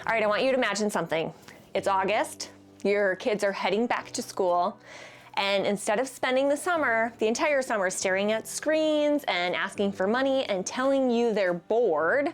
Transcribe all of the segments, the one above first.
All right, I want you to imagine something. It's August, your kids are heading back to school, and instead of spending the entire summer staring at screens and asking for money and telling you they're bored,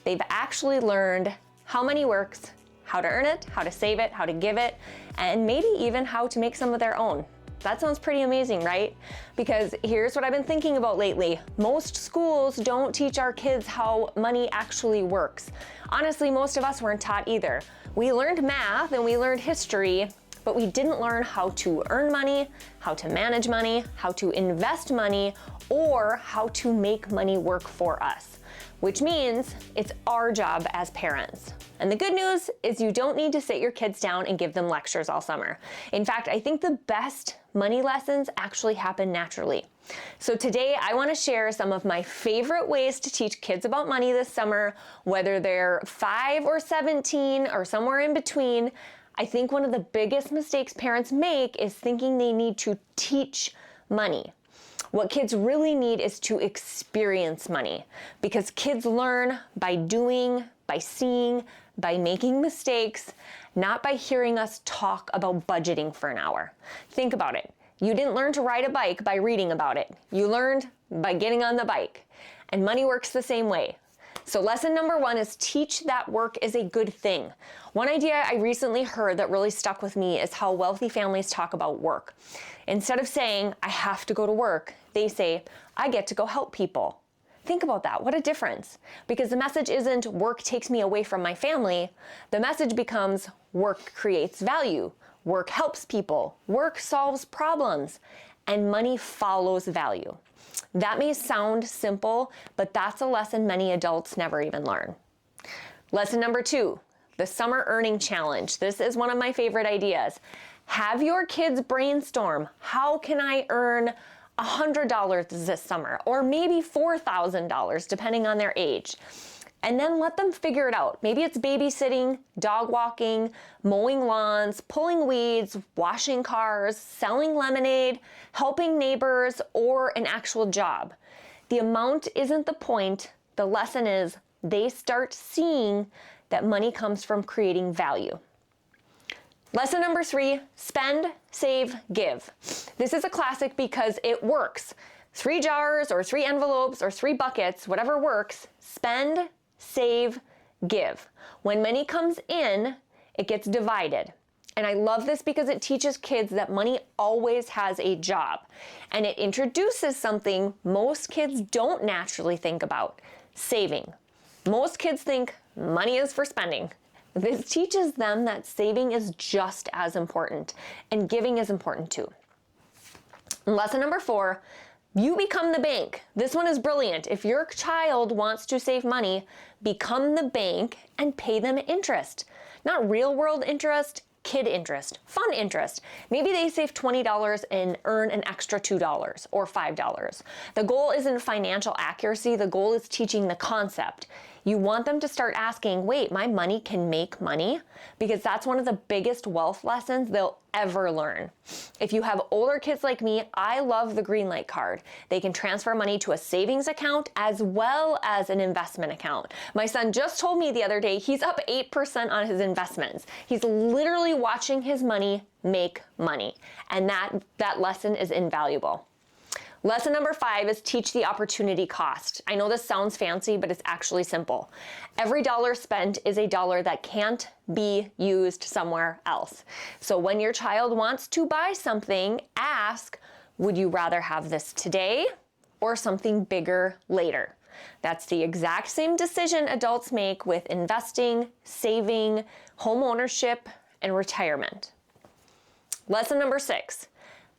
they've actually learned how money works, how to earn it, how to save it, how to give it, and maybe even how to make some of their own. That sounds pretty amazing, right? Because here's what I've been thinking about lately. Most schools don't teach our kids how money actually works. Honestly, most of us weren't taught either. We learned math and we learned history, but we didn't learn how to earn money, how to manage money, how to invest money, or how to make money work for us, which means it's our job as parents. And the good news is you don't need to sit your kids down and give them lectures all summer. In fact, I think the best money lessons actually happen naturally. So today I want to share some of my favorite ways to teach kids about money this summer, whether they're 5 or 17 or somewhere in between. I think one of the biggest mistakes parents make is thinking they need to teach money. What kids really need is to experience money, because kids learn by doing, by seeing, by making mistakes, not by hearing us talk about budgeting for an hour. Think about it. You didn't learn to ride a bike by reading about it. You learned by getting on the bike. And money works the same way. So lesson number 1 is teach that work is a good thing. One idea I recently heard that really stuck with me is how wealthy families talk about work. Instead of saying, I have to go to work, they say, I get to go help people. Think about that. What a difference. Because the message isn't work takes me away from my family. The message becomes work creates value. Work helps people. Work solves problems. And money follows value. That may sound simple, but that's a lesson many adults never even learn. Lesson number 2, the summer earning challenge. This is one of my favorite ideas. Have your kids brainstorm, how can I earn $100 this summer, or maybe $4,000, depending on their age. And then let them figure it out. Maybe it's babysitting, dog walking, mowing lawns, pulling weeds, washing cars, selling lemonade, helping neighbors, or an actual job. The amount isn't the point. The lesson is they start seeing that money comes from creating value. Lesson number 3, spend, save, give. This is a classic because it works. 3 jars or 3 envelopes or 3 buckets, whatever works, spend, save, give. When money comes in, it gets divided. And I love this because it teaches kids that money always has a job. And it introduces something most kids don't naturally think about, saving. Most kids think money is for spending. This teaches them that saving is just as important, and giving is important too. Lesson number 4, you become the bank. This one is brilliant. If your child wants to save money, become the bank and pay them interest. Not real world interest, kid interest, fun interest. Maybe they save $20 and earn an extra $2 or $5. The goal isn't financial accuracy, the goal is teaching the concept. You want them to start asking, wait, my money can make money? Because that's one of the biggest wealth lessons they'll ever learn. If you have older kids like me, I love the Greenlight card. They can transfer money to a savings account as well as an investment account. My son just told me the other day he's up 8% on his investments. He's literally watching his money make money. And that lesson is invaluable. Lesson number 5 is teach the opportunity cost. I know this sounds fancy, but it's actually simple. Every dollar spent is a dollar that can't be used somewhere else. So when your child wants to buy something, ask, would you rather have this today or something bigger later? That's the exact same decision adults make with investing, saving, home ownership, and retirement. Lesson number 6,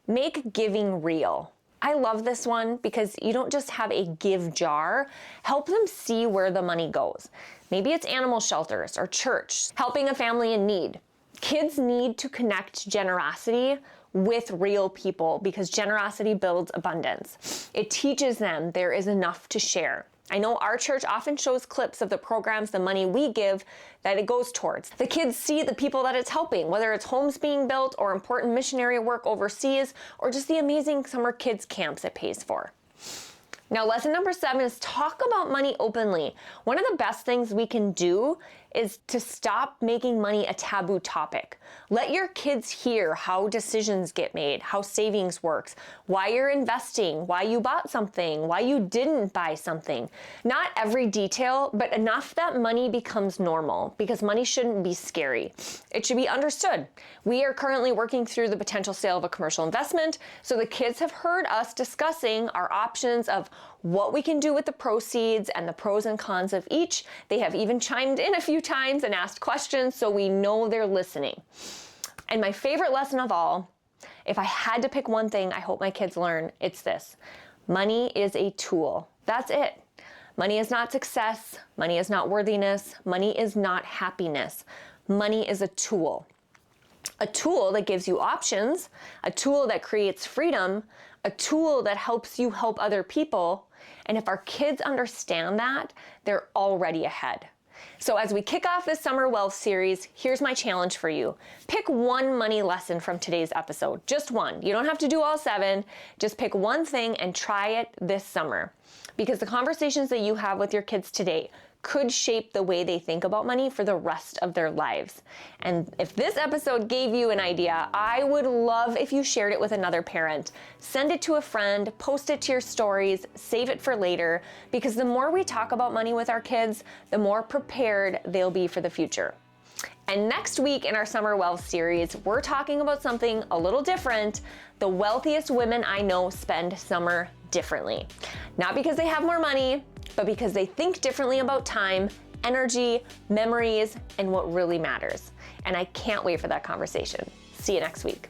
make giving real. I love this one because you don't just have a give jar, help them see where the money goes. Maybe it's animal shelters or church, helping a family in need. Kids need to connect generosity with real people because generosity builds abundance. It teaches them there is enough to share. I know our church often shows clips of the programs, the money we give, that it goes towards. The kids see the people that it's helping, whether it's homes being built or important missionary work overseas, or just the amazing summer kids camps it pays for. Now, lesson number 7 is talk about money openly. One of the best things we can do is to stop making money a taboo topic. Let your kids hear how decisions get made, how savings works, why you're investing, why you bought something, why you didn't buy something. Not every detail, but enough that money becomes normal, because money shouldn't be scary. It should be understood. We are currently working through the potential sale of a commercial investment, so the kids have heard us discussing our options of what we can do with the proceeds and the pros and cons of each. They have even chimed in a few times and asked questions, so we know they're listening. And my favorite lesson of all, if I had to pick one thing I hope my kids learn, it's this: money is a tool. That's it. Money is not success. Money is not worthiness. Money is not happiness. Money is a tool. A tool that gives you options, a tool that creates freedom, a tool that helps you help other people. And if our kids understand that, they're already ahead. So as we kick off this Summer Wealth series, here's my challenge for you. Pick one money lesson from today's episode, just one. You don't have to do all 7, just pick one thing and try it this summer. Because the conversations that you have with your kids today could shape the way they think about money for the rest of their lives. And if this episode gave you an idea, I would love if you shared it with another parent. Send it to a friend, post it to your stories, save it for later, because the more we talk about money with our kids, the more prepared they'll be for the future. And next week in our Summer Wealth series, we're talking about something a little different. The wealthiest women I know spend summer differently. Not because they have more money, but because they think differently about time, energy, memories, and what really matters. And I can't wait for that conversation. See you next week.